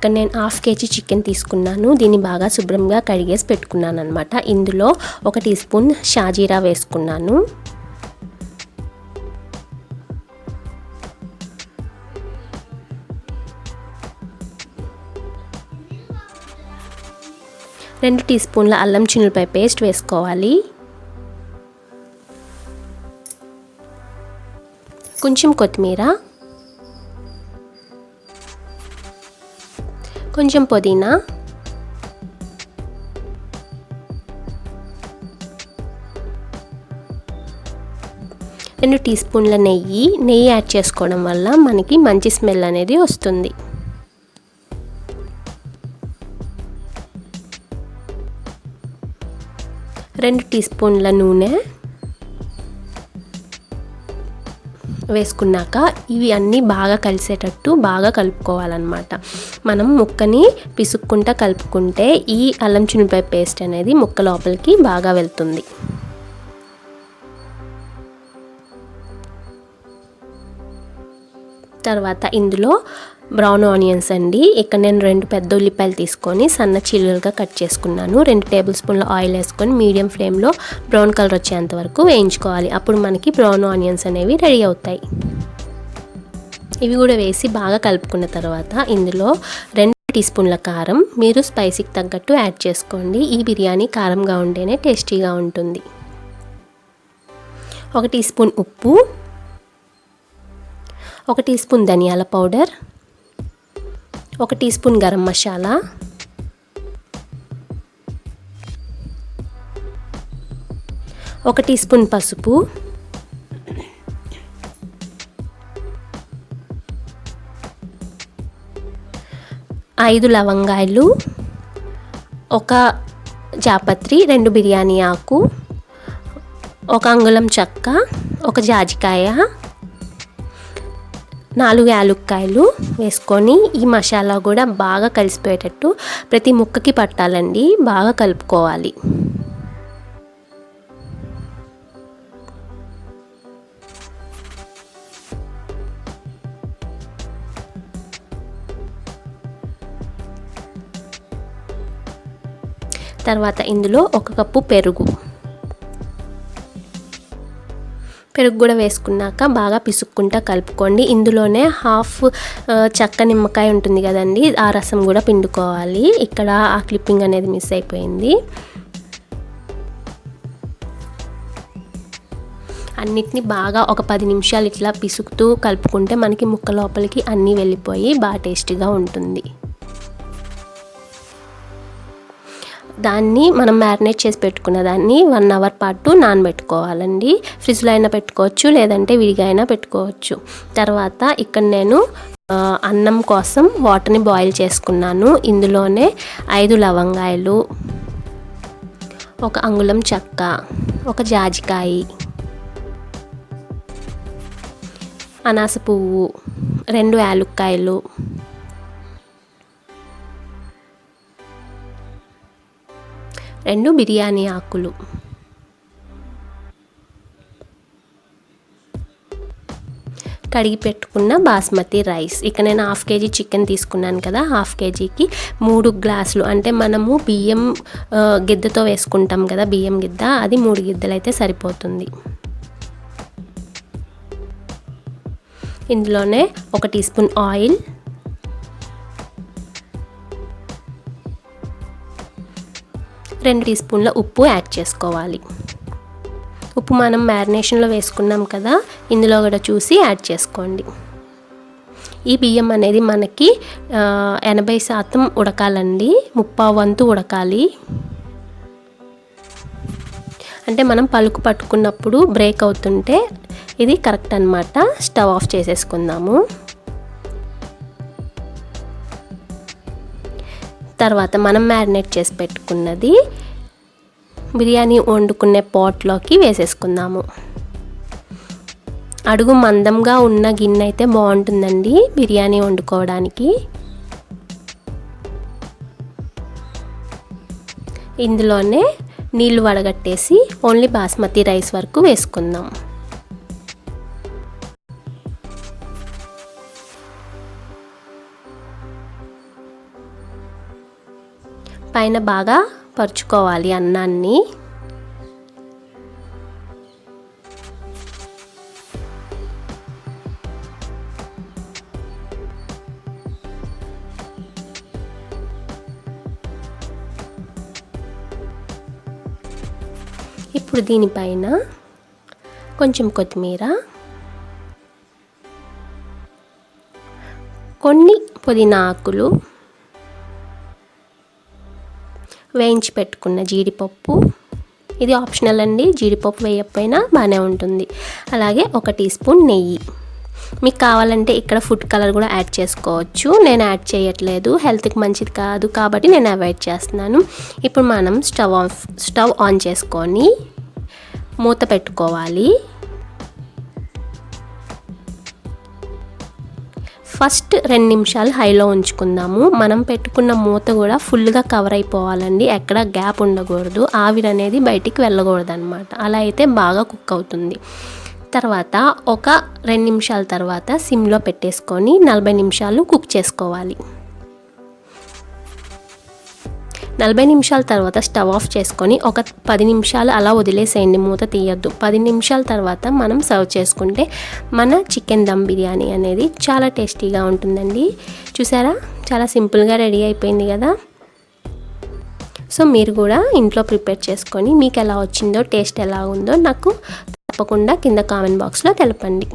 ఇక్కడ నేను half KG chicken తీసుకున్నాను. దీన్ని బాగా శుభ్రంగా కడిగేసి పెట్టుకున్నాను అనమాట. ఇందులో 1 టీ స్పూన్ షాజీరా వేసుకున్నాను. రెండు టీ స్పూన్ల అల్లం చిన్నులపాయ పేస్ట్ వేసుకోవాలి. కొంచెం కొత్తిమీర, కొంచెం పుదీనా, రెండు టీ స్పూన్ల నెయ్యి యాడ్ చేసుకోవడం వల్ల మనకి మంచి స్మెల్ అనేది వస్తుంది. రెండు టీ స్పూన్ల నూనె వేసుకున్నాక ఇవి అన్నీ బాగా కలిసేటట్టు బాగా కలుపుకోవాలన్నమాట. మనం ముక్కని పిసుక్కుంటా కలుపుకుంటే ఈ అల్లం చిన్నులపాయ పేస్ట్ అనేది ముక్క లోపలికి బాగా వెళ్తుంది. తర్వాత ఇందులో బ్రౌన్ ఆనియన్స్ అండి. ఇక్కడ నేను 2 పెద్ద ఉల్లిపాయలు తీసుకొని సన్న చీలికలుగా కట్ చేసుకున్నాను. 2 టేబుల్ స్పూన్ల ఆయిల్ వేసుకొని మీడియం ఫ్లేమ్లో బ్రౌన్ కలర్ వచ్చేంత వరకు వేయించుకోవాలి. అప్పుడు మనకి బ్రౌన్ ఆనియన్స్ అనేవి రెడీ అవుతాయి. ఇవి కూడా వేసి బాగా కలుపుకున్న తర్వాత ఇందులో 2 టీ స్పూన్ల కారం, మీరు స్పైసీకి తగ్గట్టు యాడ్ చేసుకోండి. ఈ బిర్యానీ కారంగా ఉంటేనే టేస్టీగా ఉంటుంది. 1 టీ స్పూన్ ఉప్పు, 1 టీ స్పూన్ ధనియాల powder, 1 teaspoon garam masala, 1 teaspoon పసుపు, 5 లవంగాయలు, 1 జాపత్రి, 2 బిర్యానీ ఆకు, 1 అంగుళం చెక్క, 1 జాజికాయ, 4 యాలక్కాయలు వేసుకొని ఈ మసాలా కూడా బాగా కలిసిపోయేటట్టు ప్రతి ముక్కకి పట్టాలండి. బాగా కలుపుకోవాలి. తర్వాత ఇందులో 1 కప్పు పెరుగు కూడా వేసుకున్నాక బాగా పిసుక్కుంటా కలుపుకోండి. ఇందులోనే హాఫ్ చెక్క నిమ్మకాయ ఉంటుంది కదండి, ఆ రసం కూడా పిండుకోవాలి. ఇక్కడ ఆ క్లిప్పింగ్ అనేది మిస్ అయిపోయింది. అన్నిటిని బాగా ఒక 10 నిమిషాలు ఇట్లా పిసుకుతూ కలుపుకుంటే మనకి ముక్క లోపలికి అన్నీ వెళ్ళిపోయి బాగా టేస్టీగా ఉంటుంది. దాన్ని మనం మ్యారినేట్ చేసి పెట్టుకున్న దాన్ని 1 అవర్ పాటు నానబెట్టుకోవాలండి. ఫ్రిడ్జ్లో అయినా పెట్టుకోవచ్చు, లేదంటే విడిగా అయినా పెట్టుకోవచ్చు. తర్వాత ఇక్కడ నేను అన్నం కోసం వాటర్ని బాయిల్ చేసుకున్నాను. ఇందులోనే 5 లవంగాయలు, 1 అంగుళం చెక్క, 1 జాజికాయ, అనాస పువ్వు, 2 యాలక్కాయలు, 2 బిర్యానీ ఆకులు, కడిగి పెట్టుకున్న బాస్మతి రైస్. ఇక్కడ నేను హాఫ్ కేజీ చికెన్ తీసుకున్నాను కదా, హాఫ్ కేజీకి 3 గ్లాసులు అంటే మనము బియ్యం గిద్దతో వేసుకుంటాం కదా, బియ్యం గిద్ద, అది 3 గిద్దలు అయితే సరిపోతుంది. ఇందులోనే 1 టీ స్పూన్ ఆయిల్, 2 టీ స్పూన్ల ఉప్పు యాడ్ చేసుకోవాలి. ఉప్పు మనం మ్యారినేషన్లో వేసుకున్నాం కదా, ఇందులో కూడా చూసి యాడ్ చేసుకోండి. ఈ బియ్యం అనేది మనకి 80% ఉడకాలండి, 30 వంతు ఉడకాలి. అంటే మనం పలుకు పట్టుకున్నప్పుడు బ్రేక్ అవుతుంటే ఇది కరెక్ట్ అన్నమాట. స్టవ్ ఆఫ్ చేసేసుకుందాము. తర్వాత మనం మ్యారినేట్ చేసి పెట్టుకున్నది బిర్యానీ వండుకునే పాట్లోకి వేసేసుకుందాము. అడుగు మందంగా ఉన్న గిన్నె అయితే బాగుంటుందండి బిర్యానీ వండుకోవడానికి. ఇందులోనే నీళ్లు వడగట్టేసి ఓన్లీ బాస్మతి రైస్ వరకు వేసుకుందాం. పైన బాగా పరుచుకోవాలి అన్నాన్ని. ఇప్పుడు దీనిపైన కొంచెం కొత్తిమీర, కొన్ని పుదీనా ఆకులు, వేయించి పెట్టుకున్న జీడిపప్పు, ఇది ఆప్షనల్ అండి, జీడిపప్పు వేయకపోయినా బాగానే ఉంటుంది. అలాగే 1 టీ స్పూన్ నెయ్యి. మీకు కావాలంటే ఇక్కడ ఫుడ్ కలర్ కూడా యాడ్ చేసుకోవచ్చు. నేను యాడ్ చేయట్లేదు, హెల్త్కి మంచిది కాదు కాబట్టి నేను అవాయిడ్ చేస్తున్నాను. ఇప్పుడు మనం స్టవ్ ఆన్ చేసుకొని మూత పెట్టుకోవాలి. ఫస్ట్ 2 నిమిషాలు హైలో ఉంచుకుందాము. మనం పెట్టుకున్న మూత కూడా ఫుల్గా కవర్ అయిపోవాలండి, ఎక్కడ గ్యాప్ ఉండకూడదు, ఆవిరి అనేది బయటికి వెళ్ళకూడదు అనమాట. అలా అయితే బాగా కుక్ అవుతుంది. తర్వాత ఒక 2 నిమిషాల తర్వాత సిమ్లో పెట్టేసుకొని 40 నిమిషాలు కుక్ చేసుకోవాలి. 40 నిమిషాల తర్వాత స్టవ్ ఆఫ్ చేసుకొని ఒక 10 నిమిషాలు అలా వదిలేసేయండి, మూత తీయొద్దు. 10 నిమిషాల తర్వాత మనం సర్వ్ చేసుకుంటే మన చికెన్ దమ్ బిర్యానీ అనేది చాలా టేస్టీగా ఉంటుందండి. చూసారా, చాలా సింపుల్గా రెడీ అయిపోయింది కదా. సో మీరు కూడా ఇంట్లో ప్రిపేర్ చేసుకొని మీకు ఎలా వచ్చిందో, టేస్ట్ ఎలా ఉందో నాకు తప్పకుండా కింద కామెంట్ బాక్స్లో తెలపండి.